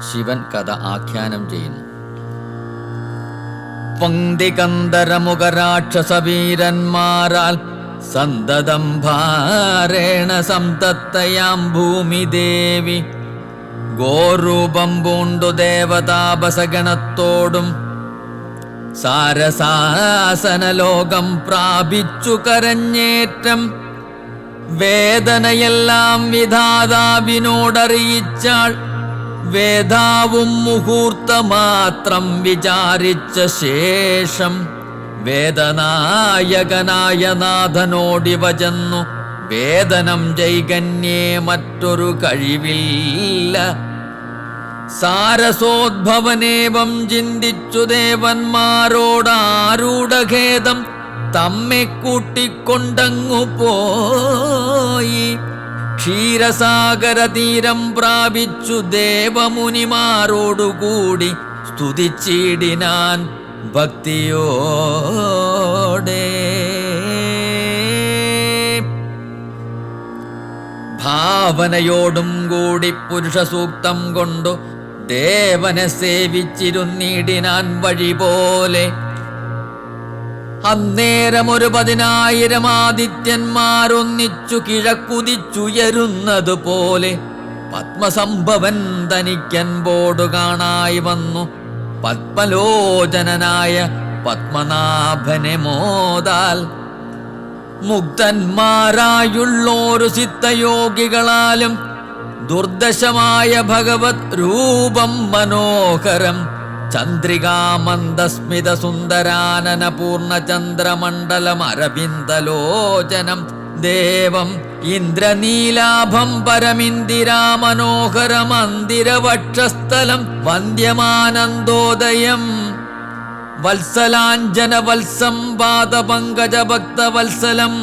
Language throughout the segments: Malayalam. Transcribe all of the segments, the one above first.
ശിവൻ കഥ ആഖ്യാനം ചെയ്യുന്നു. പങ്ക്തികന്ധരമുഖരാക്ഷസവീരന്മാരാൽ സന്തതം ഭാരേണ സംതത്തയാം ഭൂമിദേവി ഗോരൂപം പൂണ്ടു ദേവതാപസഗണത്തോടും സാരസാസനലോകം പ്രാപിച്ചു കരഞ്ഞേറ്റം വേദനയെല്ലാം വിധാതാവിനോടറിയിച്ചാൾ. വേദാവും മുഹൂർത്തമാത്രം വിചാരിച്ച ശേഷം വേദനായകനായ നാഥനോടിവ ചെന്നു, വേദനം ജൈകന്യേ മറ്റൊരു കഴിവില്ല. സാരസോദ്ഭവനേവം ചിന്തിച്ചു ദേവന്മാരോടാരൂഢഖേദം തമ്മെ കൂട്ടിക്കൊണ്ടങ്ങു പോയി. ക്ഷീരസാഗര തീരം പ്രാപിച്ചു ദേവമുനിമാരോടുകൂടി സ്തുതിച്ചിടിനാൻ ഭക്തിയോടെ. ഭാവനയോടും കൂടി പുരുഷസൂക്തം കൊണ്ടു ദേവനെ സേവിച്ചിരുന്നിടിനാൻ വഴി പോലെ. അന്നേരം ഒരു 10,000 ആദിത്യന്മാരൊന്നിച്ചു കിഴക്കുതിച്ചുയരുന്നത് പോലെ പത്മസംഭവൻ തനിക്കൻപോടു കാണായി വന്നു. പത്മലോചനനായ പത്മനാഭനെ മോദാൽ മുക്തന്മാരായുള്ളോരു സിദ്ധയോഗികളാലും ദുർദശമായ ഭഗവത് രൂപം മനോഹരം. ചന്ദ്രികാമന്ദസ്മിത സുന്ദരാനന പൂർണ്ണചന്ദ്രമണ്ഡലം അരവിന്ദലോചനം ദേവം ഇന്ദ്രനീലാഭം പരമിന്ദിരാമനോഹരമന്ദിരവക്ഷസ്ഥലം വന്ദ്യമാനന്ദോദയം വത്സലാഞ്ജന വത്സം പാദപങ്കജഭക്തവത്സലം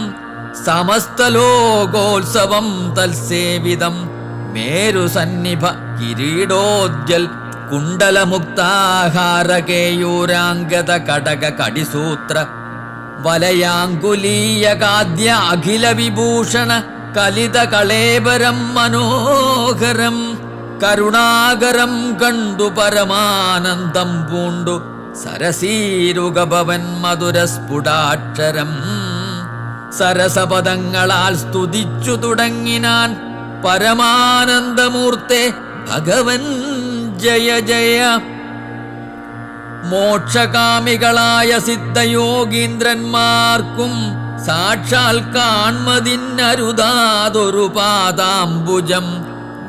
സമസ്തലോകോത്സവം തൽസേവിതം മേരുസന്നിഭ കിരീടോജ്ജൽ കുണ്ടലമുക്താഹാരകേയൂരാംഗത കടക കടിസൂത്ര വലയാങ്കുലീയകാദ്യ അഖില വിഭൂഷണ കലിത കളേബരം മനോഹരം കരുണാകരം കണ്ടു പരമാനന്ദം പൂണ്ടു സരസീരുഗഭവൻ മധുരസ്ഫുടാക്ഷരം സരസപദങ്ങളാൽ സ്തുതിച്ചു തുടങ്ങിനാൻ. പരമാനന്ദമൂർത്തെ ഭഗവൻ ജയ ജയ. മോക്ഷകാമികളായ സിദ്ധയോഗീന്ദ്രന്മാർക്കും സാക്ഷാൽ കാൺമതിന്നരുതാതൊരു പാദാംബുജം.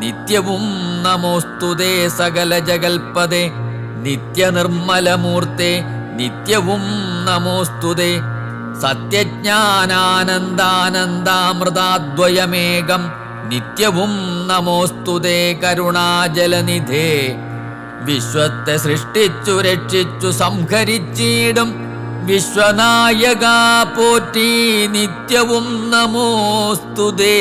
നിത്യവും നമോസ്തുതേ സകല ജഗൽപദേ നിത്യനിർമ്മലമൂർത്തെ നിത്യവും നമോസ്തുതേ. സത്യജ്ഞാനാനന്ദാനന്ദാമൃതാദ്വയമേകം നിത്യവും നമോസ്തുതേ. കരുണാജലനിധേ വിശ്വത്തെ സൃഷ്ടിച്ചു രക്ഷിച്ചു സംഹരിച്ചിടും വിശ്വനായക പോറ്റി നിത്യവും നമോസ്തുതേ.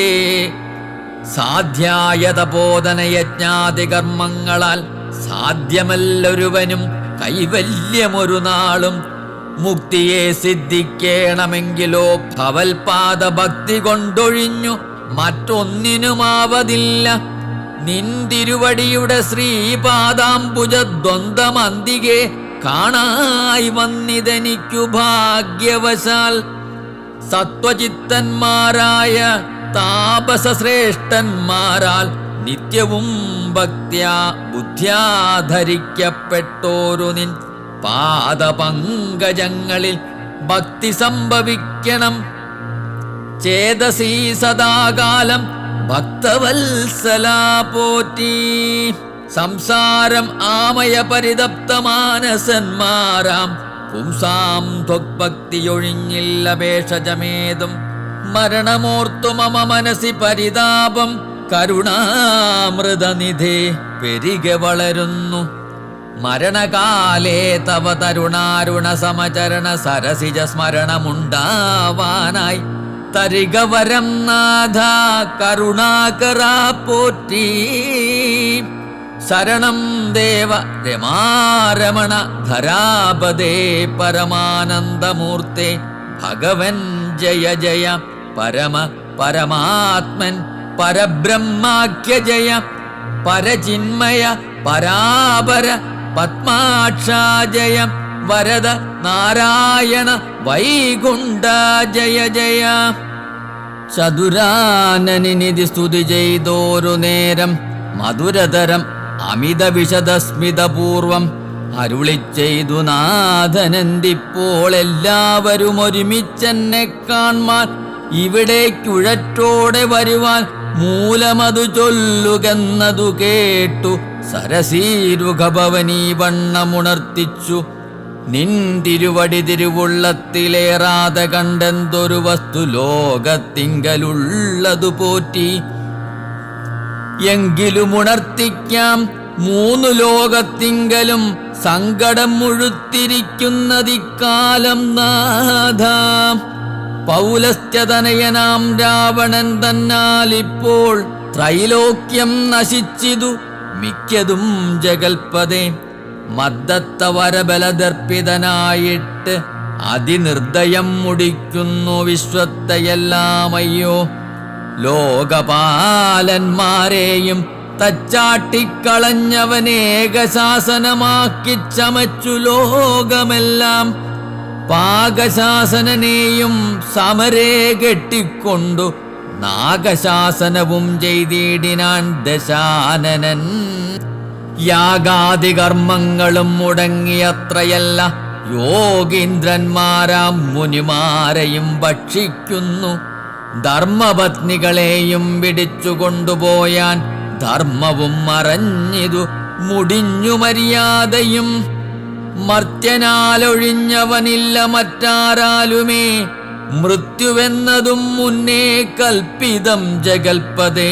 സാധ്യായത ബോധനയജ്ഞാതി കർമ്മങ്ങളാൽ സാധ്യമല്ലൊരുവനും കൈവല്യമൊരു നാളും. മുക്തിയെ സിദ്ധിക്കണമെങ്കിലോ ഭവൽപാദ ഭക്തി കൊണ്ടൊഴിഞ്ഞു മറ്റൊന്നിനുമാവതില്ല. നിന്തിരുവടിയുടെ ശ്രീപാദാംബുജദ്വന്ദ്വമന്തികെ കാണായി വന്നിതെനിക്കു ഭാഗ്യവശാൽ. സത്വചിത്തന്മാരായ താപസശ്രേഷ്ഠന്മാരാൽ നിത്യവും ഭക്ത്യാ ബുദ്ധ്യാ ധരിക്കപ്പെട്ടോരു നിൻ പാദപങ്കജങ്ങളിൽ ഭക്തി സംഭവിക്കണം. ചേതസീ സദാകാലം ഭക്തവത്സലാ പോറ്റി. സംസാരം ആമയ പരിതപ്തമാനസന്മാരാം പുംസാം ത്വക്ഭക്തിയൊഴിഞ്ഞില്ല ഭേഷജമേതും. മരണമോർത്തു മമ മനസി പരിതാപം കരുണാമൃതനിധേ പെരികെ വളരുന്നു. മരണകാലേ തവ തരുണാരുണ സമചരണ സരസിജ സ്മരണമുണ്ടാവാനായി തരിക വരം നാഥ കരുണാകരാ പോറ്റി. ശരണം ദേവ രമാരമണ ധരാപദേ പരമാനന്ദമൂർത്തെ ഭഗവൻ ജയ ജയ. പരമ പരമാത്മൻ പരബ്രഹ്മാഖ്യ ജയ. പരചിന്മയ പരാപര പത്മാക്ഷാ ജയ വരദ നാരായണ വൈകുണ്ഠ ജയ ജയ. ചതുരാനനിധി സ്തുതി ചെയ്തോരു നേരം മധുരതരം അമിത വിശദസ്മിതപൂർവം അരുളി ചെയ്തു നാഥനന്തിപ്പോൾ എല്ലാവരും ഒരുമിച്ചെന്നെ കാൺമാൻ ഇവിടേക്കുഴറ്റോടെ വരുവാൻ മൂലമതു ചൊല്ലുകെന്നതു കേട്ടു സരസീരുഖഭവനീ വണ്ണമുണർത്തിച്ചു. നിൻ തിരുവടി തിരുവുള്ളത്തിലേറാതെ കണ്ടെന്തൊരു വസ്തു ലോകത്തിങ്കലുള്ളതു പോറ്റി. എങ്കിലും ഉണർത്തിക്കാം മൂന്നു ലോകത്തിങ്കലും സങ്കടം മുഴുത്തിരിക്കുന്നതിക്കാലം നാഥ. പൗലസ്ത്യതനയനാം രാവണൻ തന്നാൽ ഇപ്പോൾ ത്രൈലോക്യം നശിച്ചിതു മിക്കതും ജഗൽപദേ. മദ്ദത്ത വരബലദർപ്പിതനായിട്ട് അതിനിർദ്ദയം മുടിക്കുന്നു വിശ്വത്തെയെല്ലാമയ്യോ. ലോകപാലന്മാരെയും തച്ചാട്ടിക്കളഞ്ഞവനേകശാസനമാക്കി ചമച്ചു ലോകമെല്ലാം. പാകശാസനനെയും സമരേ കെട്ടിക്കൊണ്ടു നാഗശാസനവും ചെയ്തിടിനാൻ ദശാനനൻ. യാഗാദി കർമ്മങ്ങളും മുടങ്ങിയത്രയല്ല യോഗീന്ദ്രന്മാരാം മുനിമാരെയും ഭക്ഷിക്കുന്നു. ധർമ്മപത്നികളെയും പിടിച്ചു കൊണ്ടുപോയാൻ ധർമ്മവും മറഞ്ഞിതു മുടിഞ്ഞു മര്യാദയും. മർത്യനാലൊഴിഞ്ഞവനില്ല മറ്റാരാലുമേ മൃത്യുവെന്നതും മുന്നേ കൽപ്പിതം ജഗൽപദേ.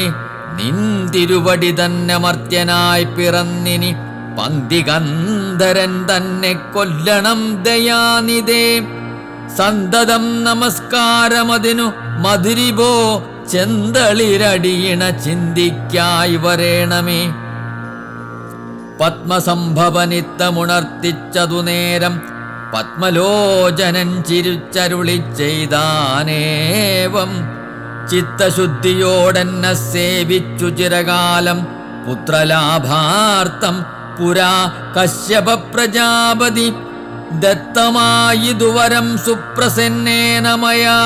നിൻ തിരുവടി തന്നെ മർത്യനായി പിറന്നിനി പന്തികന്ധരൻ തന്നെ കൊല്ലണം ദയാനിധേ. സന്തതം നമസ്കാരമതിനു മധുരിപോ ചെന്തളിരടിയിണ ചിന്തിക്കായി വരേണമേ. പത്മസംഭവനിത്തമുണർത്തിച്ചതു നേരം പത്മലോചനൻ ചിരിച്ചരുളി ചെയ്താനേവം. ചിത്തശുദ്ധിയോടെന്നെ സേവിച്ചു ചിരകാലം പുത്രലാഭാർത്ഥം പുരാ കശ്യപ പ്രജാപതി. ദത്തമായിതുവരം സുപ്രസന്നേന മയാ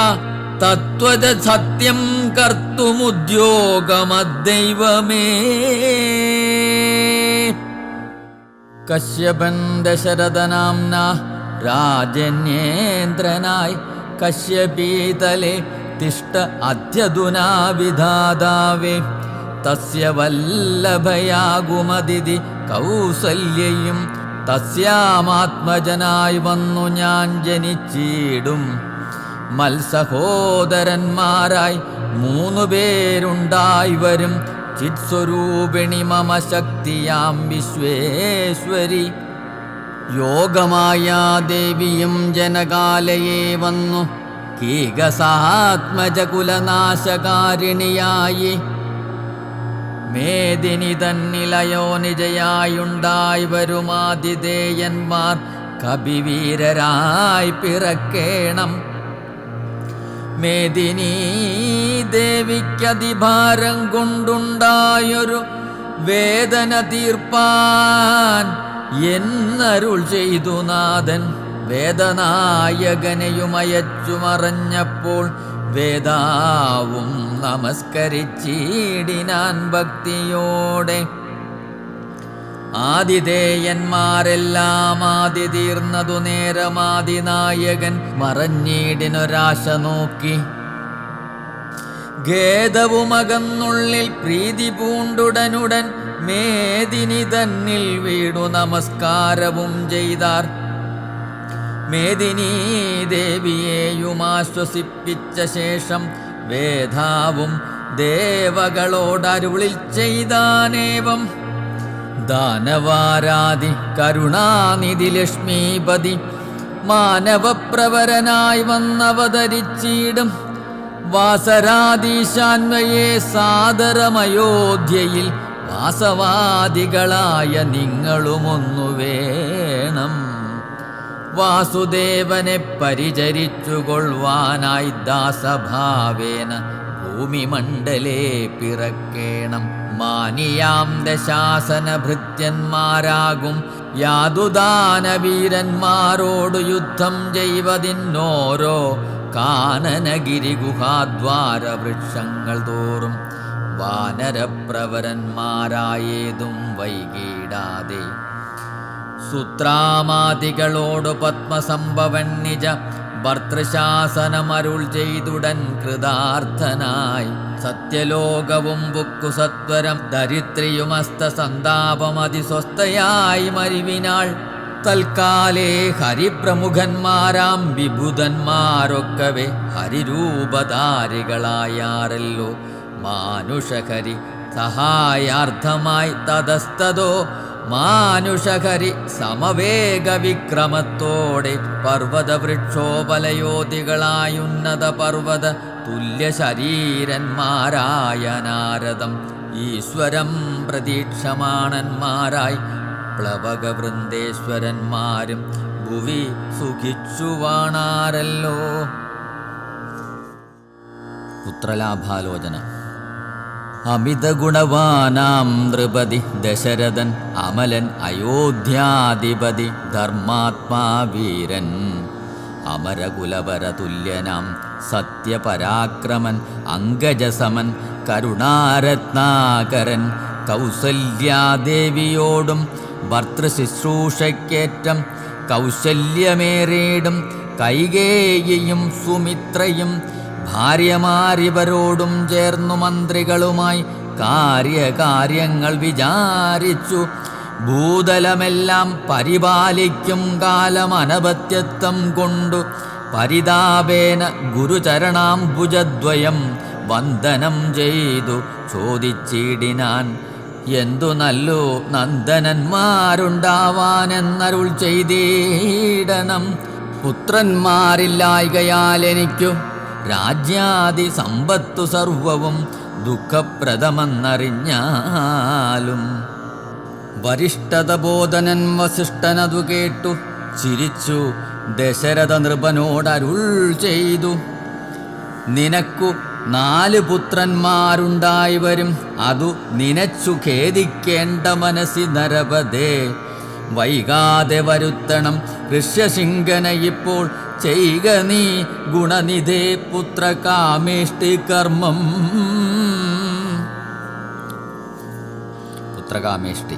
തത്വജ സത്യം കർത്തുമുദ്യോഗമദ്ദൈവമേ. കശ്യപൻ ദശരഥനാംന രാജന്യേന്ദ്രനായി കശ്യപീതലെ തിഷ്ട അദ്യധുനാ വിധാതാവേ. തസ്യ വല്ലഭയാകുമതിഥി കൗസല്യയും തസ്യാമാത്മജനായി വന്നു ഞാൻ ജനിച്ചിടും. മത്സഹോദരന്മാരായി 3 പേരുണ്ടായി വരും. ചിത്സ്വരൂപിണി മമ ശക്തിയാം വിശ്വേശ്വരി. യോഗമായ ദേവിയും ജനകാലയെ വന്നു കീകസാത്മജകുലനാശകാരിണിയായി. മേദിനി തന്നിലയോ നിജയായുണ്ടായി വരുമാതിഥേയന്മാർ കവിവീരരായി പിറക്കേണം. മേദിനി ദേവിക്കതിഭാരം കൊണ്ടുണ്ടായൊരു വേദന തീർപ്പാൻ എന്നരുൾ ചെയ്തു നാഥൻ. വേദനായകനെയുമയച്ചു മറഞ്ഞപ്പോൾ വേദാവും നമസ്കരിച്ചിടിനാൻ ഭക്തിയോടെ. ആതിഥേയന്മാരെല്ലാം ആദി തീർന്നതു നേരമാതിനായകൻ മറഞ്ഞീടിനൊരാശ നോക്കി. ഖേദവുമകന്നുള്ളിൽ പ്രീതി പൂണ്ടുടനുടൻ മേദിനി തന്നിൽ വീണു നമസ്കാരവും ചെയ്താർ. മേദിനി ദേവിയെയും ആശ്വസിപ്പിച്ച ശേഷം വേദാവും ദേവകളോടരുളിൽ ചെയ്താനേവം. ദാനവാരാധി കരുണാനിധി ലക്ഷ്മീപതി മാനവപ്രവരനായി വന്നവതരിച്ചിടും. വാസരാധീശാന്വയെ സാദരമയോധ്യയിൽ വാസവാദികളായ നിങ്ങളുമൊന്നു വേണം. വാസുദേവനെ പരിചരിച്ചുകൊള്ളുവാനായി ദാസഭാവേന ഭൂമിമണ്ഡലേ പിറക്കേണം. മാനിയാം ദശാസനഭൃത്യന്മാരാകും യാതുദാനവീരന്മാരോടു യുദ്ധം ചെയ്വതിന്നോരോ കാനനഗിരിഗുഹാദ്വാരവൃക്ഷങ്ങൾ തോറും വാനരപ്രവരന്മാരായേതും വൈകിടാതെ സുത്രാമാദികളോടു പത്മസംഭവൻ നിജ ഭർത്തൃശാസനമരുൾ ചെയ്തുടൻ കൃതാർത്ഥനായി. സത്യലോകവും ബുക്കു സത്വരം ധരിത്രിയുമസ്ത സന്താപമതിസ്വസ്ഥയായി മരിവിനാൾ. തൽക്കാലേ ഹരിപ്രമുഖന്മാരാം വിബുധന്മാരൊക്കവെ ഹരിരൂപധാരികളായാറല്ലോ. മാനുഷഹരി സഹായാർത്ഥമായി തതസ്തതോ മാനുഷഹരി സമവേഗ വിക്രമത്തോടെ പർവ്വതവൃക്ഷോപലയോധികളായുന്നത പർവ്വത തുല്യ ശരീരന്മാരായ നാരദം ഈശ്വരം പ്രതീക്ഷമാണന്മാരായി പ്ലവകവൃന്ദേശ്വരന്മാരും ഭുവി സുഖിച്ചുവാണാരല്ലോ. പുത്രലാഭാലോചന. അമിത ഗുണവാനാം നൃപതി ദശരഥൻ അമലൻ അയോധ്യാധിപതി ധർമാത്മാ വീരൻ അമരകുലവരതുല്യനാം സത്യപരാക്രമൻ അംഗജസമൻ കരുണാരത്നാകരൻ കൗസല്യാദേവിയോടും ഭർത്തൃശുശ്രൂഷയ്ക്കേറ്റം കൗശല്യമേറിയിടും കൈകേയിയും സുമിത്രയും ഭാര്യമാരിവരോടും ചേർന്നു മന്ത്രികളുമായി കാര്യങ്ങൾ വിചാരിച്ചു ഭൂതലമെല്ലാം പരിപാലിക്കും കാലം അനപത്യത്വം കൊണ്ടു പരിതാപേന ഗുരുചരണാംബുജദ്വയം വന്ദനം ചെയ്തു ചോദിച്ചിടിനാൻ. എന്തു നല്ലു നന്ദനന്മാരുണ്ടാവാനെന്നരുൾ ചെയ്തിടണം. പുത്രന്മാരില്ലായ്കയാൽ എനിക്കു രാജ്യാദി സമ്പത്തു സർവവും ദുഃഖപ്രദമെന്നറിഞ്ഞാലും. വരിഷ്ഠതബോധനൻ വസിഷ്ഠനതു കേട്ടു ചിരിച്ചു ദശരഥ നൃപനോടരുൾ ചെയ്തു. നിനക്കു 4 പുത്രന്മാരുണ്ടായി വരും, അതു നിനച്ചു ഖേദിക്കേണ്ട മനസ്സി നരപതേ. വൈകാതെ വരുത്തണം ഋഷ്യശിങ്കന ഇപ്പോൾ ചെയ്ക നീ ഗുണനിധേ പുത്രകാമേഷ്ടി കർമ്മം. പുത്രകാമേഷ്ടി.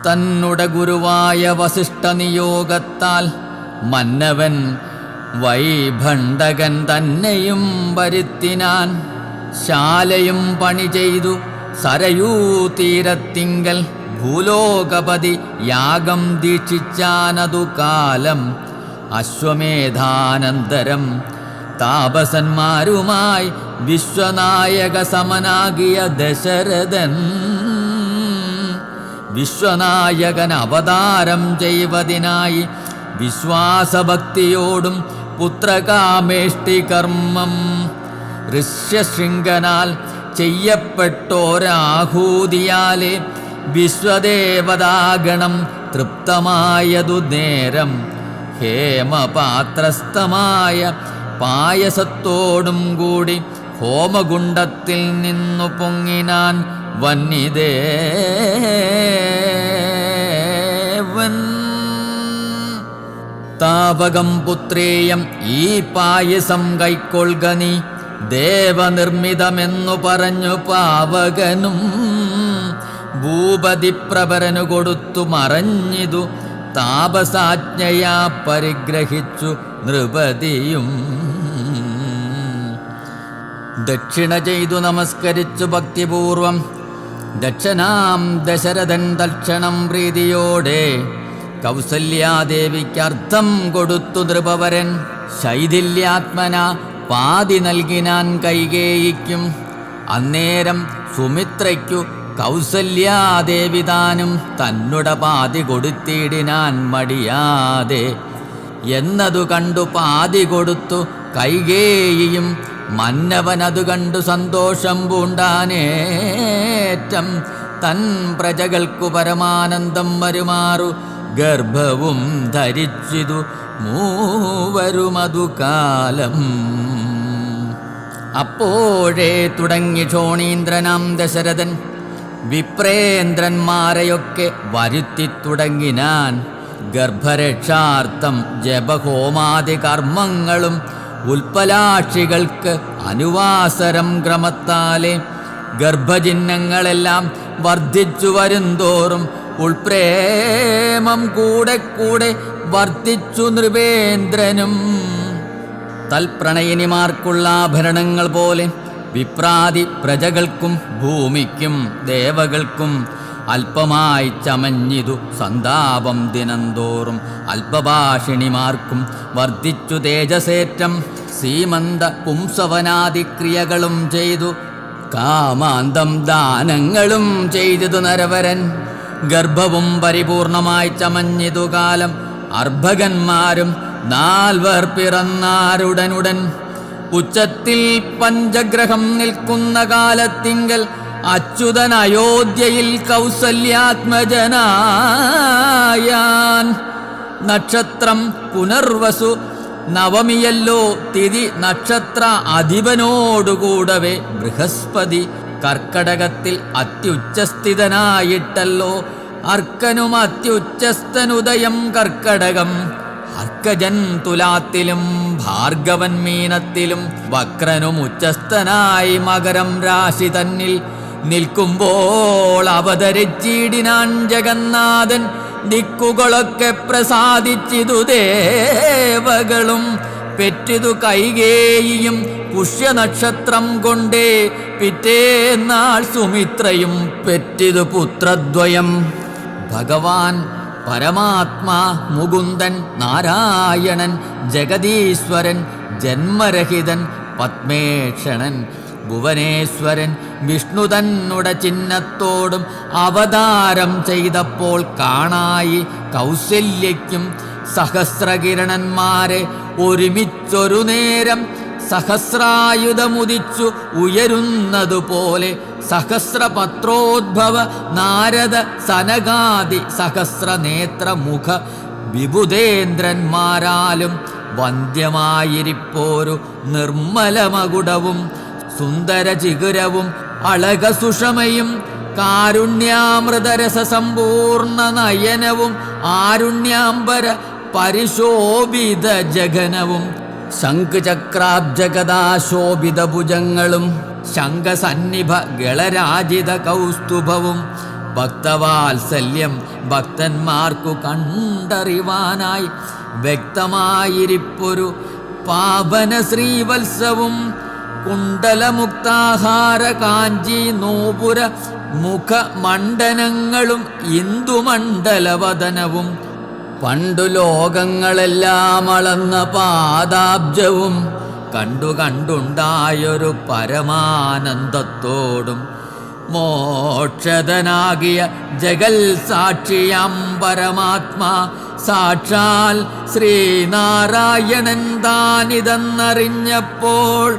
തന്നുടെ ഗുരുവായ വസിഷ്ഠ നിയോഗത്താൽ മന്നവൻ വൈഭണ്ഡകൻ തന്നെയും വരുത്തിനാൻ. ശാലയും പണി ചെയ്തു സരയൂ തീരത്തിങ്കൽ ഭൂലോകപതി യാഗം ദീക്ഷിച്ചാനതു കാലം. അശ്വമേധാനന്തരം താപസന്മാരുമായി വിശ്വനായക സമനാകിയ ദശരഥൻ വിശ്വനായകൻ അവതാരം ചെയ്വതിനായി വിശ്വാസഭക്തിയോടും പുത്രകാമേഷ്ടി കർമ്മം ഋഷ്യശൃംഗനാൽ ചെയ്യപ്പെട്ടോരാഹൂതിയാലെ വിശ്വദേവതാഗണം തൃപ്തമായതു നേരം. ഹേമപാത്രസ്ഥമായ പായസത്തോടും കൂടി ഹോമകുണ്ഡത്തിൽ നിന്നു പൊങ്ങിനാൻ വന്യദേവൻ. താപകം പുത്രേയം ഈ പായസം കൈക്കൊള്ളുക നീ ദേവനിർമ്മിതമെന്നു പറഞ്ഞു പാവകനും ഭൂപതിപ്രവരനു കൊടുത്തു മറഞ്ഞിതു. താപസാജ്ഞയാ പരിഗ്രഹിച്ചു നൃപതിയും. ദക്ഷിണ ചെയ്തു നമസ്കരിച്ചു ഭക്തിപൂർവം ദക്ഷനാം ദശരഥൻ തൽക്ഷണം പ്രീതിയോടെ കൗസല്യാദേവിക്കർത്ഥം കൊടുത്തു നൃപവരൻ. ശൈഥില്യാത്മന പാതി നൽകിനാൻ കൈകേയിക്കും. അന്നേരം സുമിത്രയ്ക്കു കൗസല്യാദേവിതാനും തന്നുട പാതി കൊടുത്തിടിനാൻ മടിയാതെ. എന്നതു കണ്ടു പാതി കൊടുത്തു കൈകേയിയും. മന്നവനതു കണ്ടു സന്തോഷം പൂണ്ടാനേറ്റം. തൻ പ്രജകൾക്കു പരമാനന്ദം വരുമാറു ഗർഭവും ധരിച്ചിതു മൂവരുമതു കാലം. അപ്പോഴേ തുടങ്ങി ക്ഷോണീന്ദ്രനാം ദശരഥൻ വിപ്രേന്ദ്രന്മാരെയൊക്കെ വരുത്തി തുടങ്ങിനാൻ. ഗർഭരക്ഷാർത്ഥം ജപഹോമാദി കർമ്മങ്ങളും ഉൽപ്പലാക്ഷികൾക്ക് അനുവാസരം ക്രമത്താലെ ഗർഭചിഹ്നങ്ങളെല്ലാം വർദ്ധിച്ചു വരുന്തോറും ഉൾപ്രേമം കൂടെ കൂടെ വർദ്ധിച്ചു നൃപേന്ദ്രനും. തൽപ്രണയിനിമാർക്കുള്ള ആഭരണങ്ങൾ പോലെ വിപ്രാതി പ്രജകൾക്കും ഭൂമിക്കും ദേവകൾക്കും അല്പമായി ചമഞ്ഞിതു സന്താപം ദിനംതോറും. അല്പഭാഷിണിമാർക്കും വർദ്ധിച്ചു തേജസേറ്റം സീമന്ത പുംസവനാദിക്രിയകളും ചെയ്തു കാമാന്തം ദാനങ്ങളും ചെയ്തതു നരവരൻ. ഗർഭവും പരിപൂർണമായി ചമഞ്ഞിതു കാലം അർഭകന്മാരും 4 പിറന്നാരുടനുടൻ. ഉച്ചത്തിൽ പഞ്ചഗ്രഹം നിൽക്കുന്ന കാലത്തിങ്കൽ അച്യുതൻ അയോധ്യയിൽ കൗസല്യാത്മജനായാൻ. നക്ഷത്രം പുനർവസു നവമിയല്ലോ തിഥി. നക്ഷത്ര അധിപനോടുകൂടവേ ബൃഹസ്പതി കർക്കടകത്തിൽ അത്യുച്ചസ്ഥിതനായിട്ടല്ലോ. അർക്കനും അത്യുച്ചസ്ഥനുദയം കർക്കടകം. അർക്കജൻ തുലാത്തിലും ഭാർഗവൻ മീനത്തിലും വക്രനും ഉച്ചസ്ഥനായി മകരം രാശി തന്നിൽ നിൽക്കുമ്പോൾ അവതരിച്ചിടിനാൻ ജഗന്നാഥൻ. ദിക്കുകളൊക്കെ പ്രസാദിച്ചിതു ദേവകളും. പെറ്റിതു കൈകേയിയും പുഷ്യനക്ഷത്രം കൊണ്ടേ. പിറ്റേന്നാൾ സുമിത്രയും പെറ്റിതു പുത്രദ്വയം. ഭഗവാൻ പരമാത്മാ മുകുന്ദൻ നാരായണൻ ജഗദീശ്വരൻ ജന്മരഹിതൻ പത്മേക്ഷണൻ ഭുവനേശ്വരൻ വിഷ്ണു തന്നുട ചിഹ്നത്തോടും അവതാരം ചെയ്തപ്പോൾ കാണായി കൗസല്യയ്ക്കും സഹസ്രകിരണന്മാരെ ഒരുമിച്ചൊരു നേരം. സഹസ്രായുധമുദിച്ചു ഉയരുന്നതുപോലെ സഹസ്രപത്രോദ്ഭവ നാരദ സനകാദി സഹസ്രനേത്രമുഖ വിബുധേന്ദ്രന്മാരാലും വന്ധ്യമായിരിപ്പോരു നിർമ്മലമകുടവും സുന്ദരചിഗുരവും അളകസുഷമയും കാരുണ്യാമൃതരസ സമ്പൂർണ്ണ നയനവും ആരുണ്യാംബര പരിശോഭിത ജഗനവും ശംഖുചക്രാബ്ജഗദാശോഭിത ഭുജങ്ങളും ശംഖസന്നിഭ ഗളരാജിത കൗസ്തുഭവും. ഭക്തവാത്സല്യം ഭക്തന്മാർക്കു കണ്ടറിവാനായി വ്യക്തമായിരിപ്പൊരു പാവന ശ്രീവത്സവും കുണ്ടലമുക്താഹാര കാഞ്ചി നോപുര മുഖമണ്ഡനങ്ങളും ഇന്ദുമണ്ഡലവദനവും പണ്ടു ലോകങ്ങളെല്ലാം അളന്ന പാദാബ്ജവും കണ്ടുണ്ടായൊരു പരമാനന്ദത്തോടും മോക്ഷതനാകിയ ജഗൽ സാക്ഷിയാം പരമാത്മാ സാക്ഷാൽ ശ്രീനാരായണൻ താനിതെന്നറിഞ്ഞപ്പോൾ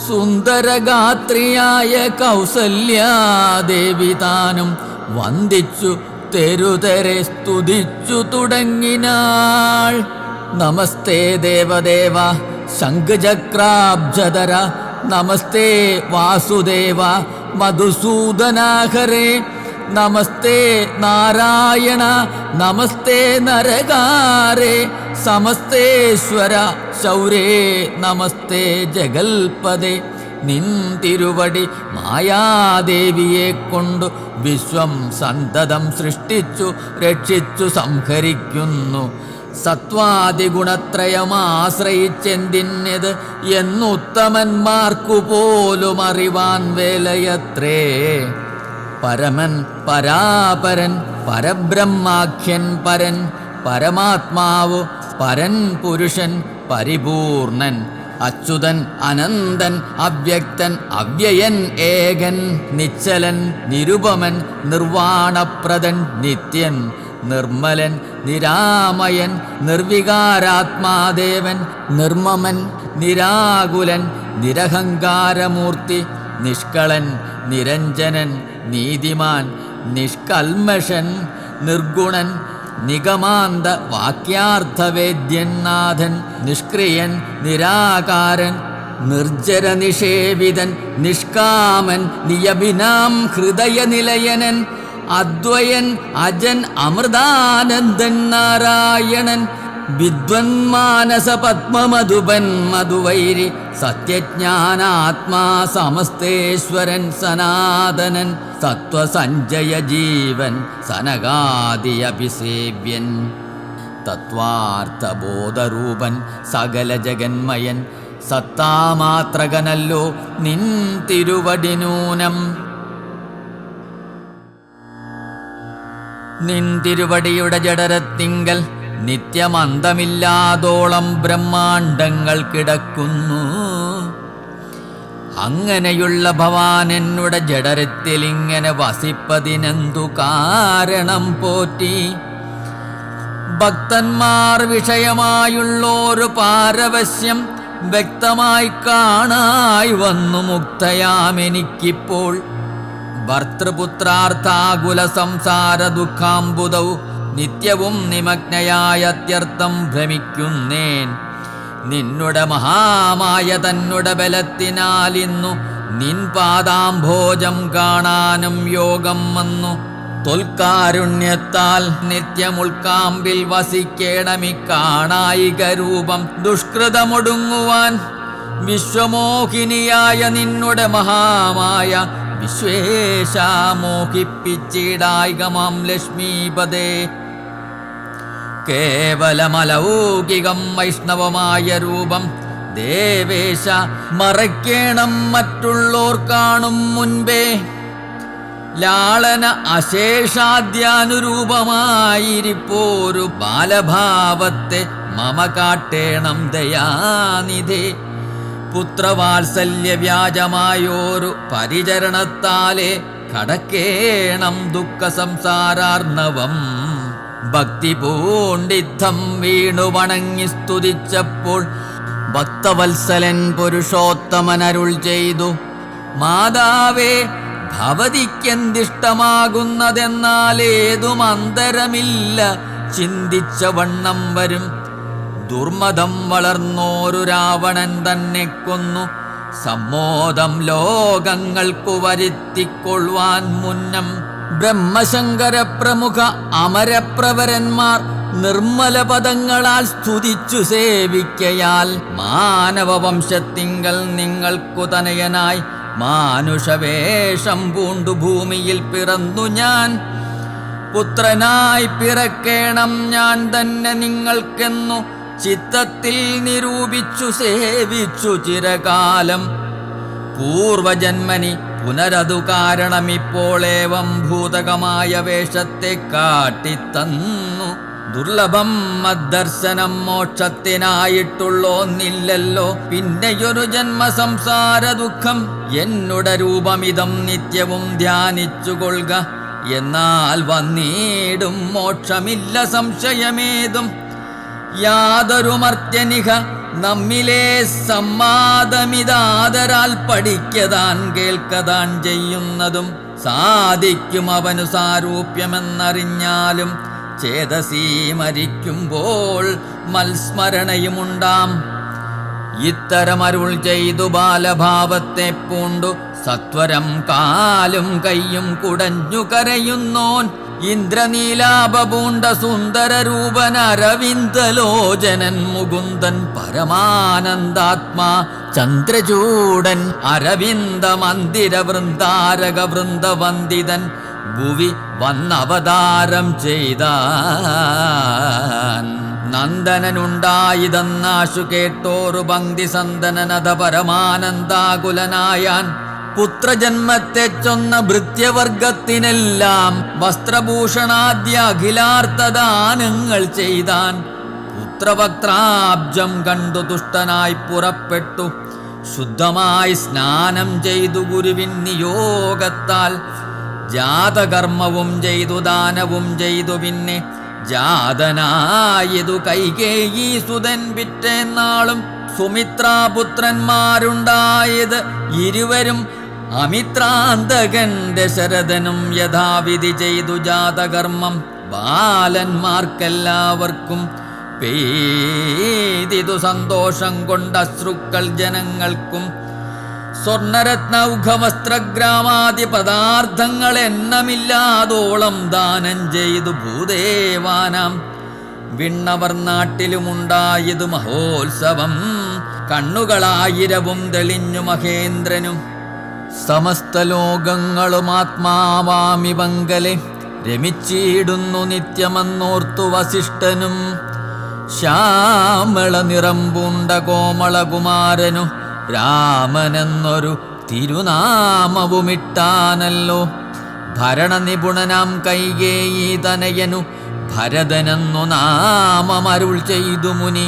സുന്ദരഗാത്രിയായ കൗസല്യാദേവി താനും വന്ദിച്ചു തെരുതെരെ സ്തുതിച്ചു തുടങ്ങിനാൾ. നമസ്തേ ദേവദേവ ശംഖചക്രാബ്ജധര നമസ്തേ വാസുദേവ മധുസൂദനാഹരേ നമസ്തേ നാരായണ നമസ്തേ നരകാരേ സമസ്തേശ്വര ശൗരേ നമസ്തേ ജഗൽപദേ. നിൻ തിരുവടി മായാദേവിയെ കൊണ്ടു വിശ്വം സന്തതം സൃഷ്ടിച്ചു രക്ഷിച്ചു സംഹരിക്കുന്നു. സത്വാദിഗുണത്രയമാശ്രയിച്ചെന്തിന്നത് എന്നുത്തമന്മാർക്കു പോലും അറിവാൻ വേലയത്രേ. പരമൻ പരാപരൻ പരബ്രഹ്മാഖ്യൻ പരൻ പരമാത്മാവു പരൻ പുരുഷൻ പരിപൂർണൻ അച്യുതൻ അനന്തൻ അവ്യക്തൻ അവ്യയൻ ഏകൻ നിശ്ചലൻ നിരുപമൻ നിർവാണപ്രദൻ നിത്യൻ നിർമ്മലൻ നിരാമയൻ നിർവികാരാത്മാദേവൻ നിർമ്മമൻ നിരാകുലൻ നിരഹങ്കാരമൂർത്തി നിഷ്കളൻ നിരഞ്ജനൻ നീതിമാൻ നിഷ്കൽമഷൻ നിർഗുണൻ നിഗമാന്ത വാക്യാർത്ഥവേദ്യൻ നാഥൻ നിഷ്ക്രിയൻ നിരാകാരൻ നിർജ്ജര നിഷേവിതൻ നിഷ്കാമൻ നിയഭിനാം ഹൃദയനിലയനൻ അദ്വയൻ അജൻ അമൃതാനന്ദൻ നാരായണൻ വിദ്വന്മാനസ പത്മമധുപൻ മധുവൈരി സത്യജ്ഞാനാത്മാ സമസ്തേശ്വരൻ സനാതനൻ സത്വസഞ്ജയ ജീവൻ സനകാദി അഭിസേവ്യൻ തത്വാർത്ഥബോധരൂപൻ സകല ജഗന്മയൻ സത്താമാത്രകനല്ലോ നിൻ തിരുവടി നൂനം. നിൻ തിരുവടിയുടെ ജഡരത്തിങ്കൽ നിത്യമന്തമില്ലാതോളം ബ്രഹ്മാണ്ടങ്ങൾ കിടക്കുന്നു. അങ്ങനെയുള്ള ഭവാൻ എന്നുടെ ജഡരത്തിലിങ്ങനെ വസിപ്പതിനെന്തു കാരണം പോറ്റി? ഭക്തന്മാർ വിഷയമായുള്ളൊരു പാരവശ്യം വ്യക്തമായി കാണായി വന്നു മുക്തയാമെനിക്കിപ്പോൾ. ഭർത്തൃപുത്രാർത്ഥാകുല സംസാര ദുഃഖാംബുദൗ നിത്യവും നിമഗ്നയായ അത്യർത്ഥം ഭ്രമിക്കുന്നേൻ. നിന്നുടെ മഹാമായ തന്നുടെ ബലത്തിനാലിന്നു നിൻ പാദാംഭോജം കാണാനും യോഗം വന്നു. തൊൽക്കാരുണ്യത്താൽ നിത്യമുൾക്കാമ്പിൽ വസിക്കേണമി കാണായിക രൂപം ദുഷ്കൃതമൊടുങ്ങുവാൻ. വിശ്വമോഹിനിയായ നിന്നുടെ മഹാമായ വിശ്വേശാമോഹിപ്പിച്ചിടായികമാം ലക്ഷ്മീപദേ. കേവലമലൗകികം വൈഷ്ണവമായ രൂപം ദേവേശ മറയ്ക്കേണം മറ്റുള്ളോർ കാണും മുൻപേ. ലാളന അശേഷാദ്യാനുരൂപമായിരിപ്പോരു ബാലഭാവത്തെ മമ കാട്ടേണം ദയാനിധേ. പുത്രവാത്സല്യ വ്യാജമായോരു പരിചരണത്താലെ കടക്കേണം ദുഃഖ സംസാരാർണവം. ഭക്തി പൂണ്ടിദ്ധം വീണു വണങ്ങി സ്തുതിച്ചപ്പോൾ ഭക്തവത്സലൻ പുരുഷോത്തമനരുൾ ചെയ്തു, മാതാവേ ഭവതിക്കെന്തിഷ്ടമാകുന്നതെന്നാലേതും അന്തരമില്ല ചിന്തിച്ച വണ്ണം വരും. ദുർമതം വളർന്നോരു രാവണൻ തന്നെ കൊന്നു സമ്മോദം ലോകങ്ങൾക്കു വരുത്തിക്കൊള്ളുവാൻ മുന്നം. ബ്രഹ്മശങ്കര പ്രമുഖ അമരപ്രവരന്മാർ നിർമ്മല പദങ്ങളാൽ സ്തുതിച്ചു സേവിക്കയാൽ മാനവവംശത്തിങ്കൽ നിങ്ങൾക്കു തനയനായി മാനുഷവേഷം പൂണ്ടു ഭൂമിയിൽ പിറന്നു ഞാൻ. പുത്രനായി പിറക്കേണം ഞാൻ തന്നെ നിങ്ങൾക്കെന്നു ചിത്തത്തിൽ നിരൂപിച്ചു സേവിച്ചു ചിരകാലം. പൂർവജന്മനി പുനരതു കാരണമിപ്പോളേവം ഭൂതകമായ വേഷത്തെ കാട്ടിത്തന്നു. ദുർലഭം മദ്ദർശനം മോക്ഷത്തിനായിട്ടുള്ളോന്നില്ലല്ലോ പിന്നെയൊരു ജന്മസംസാര ദുഃഖം. എന്നുടെ രൂപമിതം നിത്യവും ധ്യാനിച്ചുകൊള്ളുക, എന്നാൽ വന്നീടും മോക്ഷമില്ല സംശയമേതും. യാതൊരു മർത്യനിഹ നമ്മിലെ സംവാദമിതാദരാൽ പഠിക്കതാൻ കേൾക്കതാൻ ചെയ്യുന്നതും സാധിക്കും അവനു സാരൂപ്യമെന്നറിഞ്ഞാലും ചേതസീ മരിക്കുമ്പോൾ മൽസ്മരണയുമുണ്ടാം. ഇത്തരമരുൾ ചെയ്തു ബാലഭാവത്തെ പൂണ്ടു സത്വരം കാലും കയ്യും കുടഞ്ഞു കരയുന്നോൻ. ഇന്ദ്രനീലാപൂണ്ട സുന്ദര രൂപൻ അരവിന്ദലോചനൻ മുകുന്ദൻ പരമാനന്ദാത്മാ ചന്ദ്രചൂടൻ അരവിന്ദ മന്ദിര വൃന്ദാരക വൃന്ദവന്ദിതൻ ഭുവി വന്നവതാരം ചെയ്താൻ. നന്ദനനുണ്ടായിതെന്നാശു കേട്ടോറു ഭക്തി സന്ദനനത പരമാനന്ദാകുലനായാൻ. പുത്രജന്മത്തെ ചൊന്ന ഭൃത്യവർഗത്തിനെല്ലാം വസ്ത്രഭൂഷണാദ്യ അഖിലാർത്ഥദാനങ്ങൾ ചെയ്താൻ. പുത്രവക്ത്രാബ്ജം കണ്ടു തുഷ്ടനായി പുറപ്പെട്ടു ശുദ്ധമായി സ്നാനം ചെയ്തു ഗുരുവിൻ നിയോഗത്താൽ. ജാതകർമ്മവും ചെയ്തു ദാനവും ചെയ്തു പിന്നെ ജാതനായതു കൈകേയി സുതൻ പിറ്റേന്നാളും. സുമിത്രാപുത്രന്മാരുണ്ടായത് ഇരുവരും അമിത്രാന്തകൻ ദശരഥനും യഥാവിധി ചെയ്തു ജാതകർമ്മം. ബാലന്മാർക്കെല്ലാവർക്കും പെയ്തിതു സന്തോഷം കൊണ്ട് അശ്രുക്കൾ ജനങ്ങൾക്കും. സ്വർണരത്നൗഘവസ്ത്രഗ്രാമാദി പദാർത്ഥങ്ങൾ എണ്ണമില്ലാതോളം ദാനം ചെയ്തു ഭൂദേവാനാം. വിണ്ണവർ നാട്ടിലുമുണ്ടായതു മഹോത്സവം, കണ്ണുകളായിരവും തെളിഞ്ഞു മഹേന്ദ്രനും. സമസ്ത ലോകങ്ങളും ആത്മാവാമി പങ്കലെ രമിച്ചിടുന്നു നിത്യമെന്നോർത്തു വസിഷ്ഠനും. ശ്യാമള നിറം പൂണ്ട കോമളകുമാരനു രാമനെന്നൊരു തിരുനാമവുമിട്ടാനല്ലോ. ഭരണനിപുണനാം കൈകേയി തനയനു ഭരതനെന്നു നാമമരുൾ ചെയ്തു മുനി.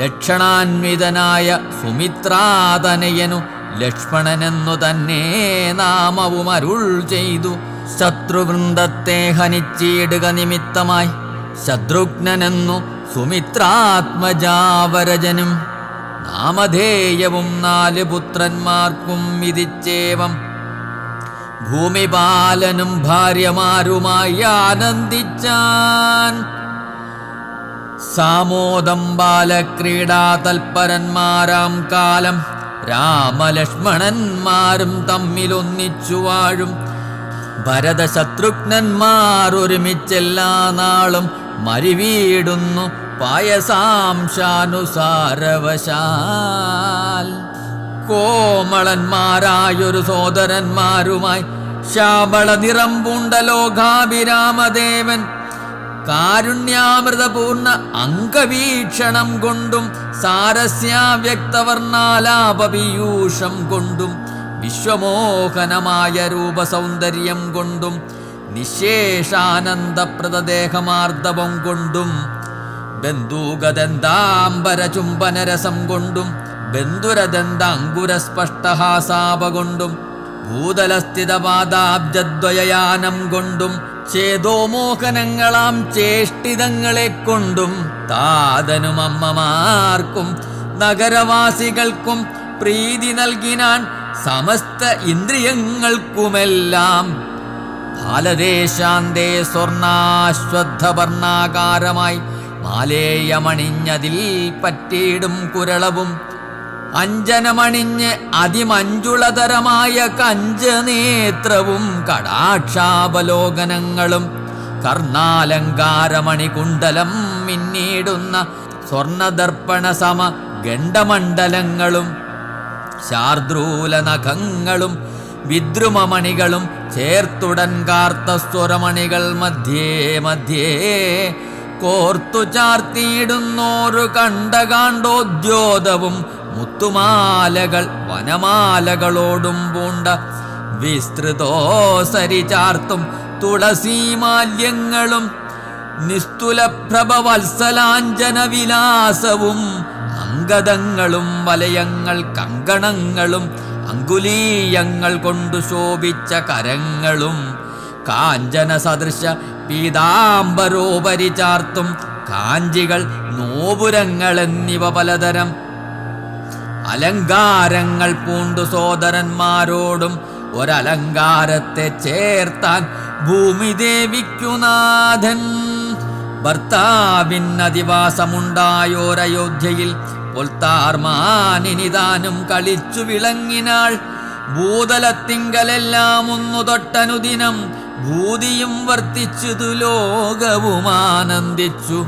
ലക്ഷണാന്വിതനായ സുമിത്രാതനയനു ലക്ഷ്മണനെന്നു തന്നെ നാമവും അരുൾ ചെയ്തു. ശത്രുവൃന്ദത്തെ ഹനിച്ചിടുക നിമിത്തമായി ശത്രുഘ്നെന്നു സുമിത്രാത്മജാവരജനും. നാമധേയവും 4 പുത്രന്മാർക്കും വിധിച്ചേവം. ഭൂമിപാലനും ഭാര്യമാരുമായി ആനന്ദിച്ചാൻ. സാമോദം ബാലക്രീഡാ തൽപരന്മാരാം കാലം രാമലക്ഷ്മണന്മാരും തമ്മിലൊന്നിച്ചു വാഴും. ഭരതശത്രുഘ്നന്മാർ ഒരുമിച്ചെല്ലാ നാളും മരിവീടുന്നു പായസാംശാനുസാരവശാൽ. കോമളന്മാരായൊരു സോദരന്മാരുമായി ശ്യാമള നിറം പൂണ്ട ലോകാഭിരാമദേവൻ കാരുണ്യാമൃതപൂർണ്ണ അംഗവീക്ഷണം കൊണ്ടും സാരസ്യാവ്യക്തവർണ്ണാലാപപീയൂഷം കൊണ്ടും വിശ്വമോഹനമായ രൂപസൗന്ദര്യം കൊണ്ടും നിശേഷാനന്ദപ്രദദേഹമാർദ്ദവം കൊണ്ടും ബന്ധൂകദന്താംബരചുംബനരസം കൊണ്ടും ബന്ധുരദന്താങ്കുരസ്പഷ്ടഹാസാപ കൊണ്ടും ഭൂതലസ്ഥിതപാദാബ്ജദ്വയയാനം കൊണ്ടും ചേതോമോഹനങ്ങളാം ചേഷ്ടിതങ്ങളെ കൊണ്ടും താതനും അമ്മമാർക്കും നഗരവാസികൾക്കും പ്രീതി നൽകിനാൻ സമസ്ത ഇന്ദ്രിയങ്ങൾക്കുമെല്ലാം. ബാലദേശാന്തേ സ്വർണാശ്വത്ഥവർണാകാരമായി മാലേയമണിഞ്ഞതിൽ പറ്റിയിടും കുരളവും അഞ്ജനമണിഞ്ഞ് അതിമഞ്ജുളതരമായ കഞ്ചനേത്രവും കടാക്ഷാവലോകനങ്ങളും കർണാലങ്കാരമണികുണ്ടലം മിന്നീടുന്ന സ്വർണദർപ്പണ സമ ഗണ്ഡമണ്ഡലങ്ങളും ശാർദ്രൂല നഖങ്ങളും വിദ്രുമമണികളും ചേർത്തുടൻ കാർത്തസ്വരമണികൾ മധ്യേ മധ്യേ കോർത്തു ചാർത്തിയിടുന്നോരു കണ്ടകാണ്ഡോദ്യോതവും മുത്തുമാലകൾ വനമാലകളോടും പൂണ്ട വിസ്തൃതോസരി ചാർത്തും തുളസീമാല്യങ്ങളും നിസ്തുലപ്രഭവത്സലാഞ്ജന വിലാസവും അങ്കദങ്ങളും വലയങ്ങൾ കങ്കണങ്ങളും അങ്കുലീയങ്ങൾ കൊണ്ടു ശോഭിച്ച കരങ്ങളും കാഞ്ചന സദൃശ പീതാംബരോപരി ചാർത്തും കാഞ്ചികൾ നോപുരങ്ങൾ എന്നിവ പലതരം അലങ്കാരങ്ങൾ പൂണ്ടു സോദരന്മാരോടും ഒരലങ്കാരത്തെ ചേർത്താൻ ഭൂമിദേവിക്കുനാഥൻ. ഭർത്താവിനധിവാസമുണ്ടായോരയോധ്യയിൽ പൊൽത്താർമാനിനിതാനും കളിച്ചു വിളങ്ങിനാൾ. ഭൂതലത്തിങ്കലെല്ലാം ഒന്നു തൊട്ടനുദിനം ഭൂതിയും വർത്തിച്ചതു ലോകവും ആനന്ദിച്ചു.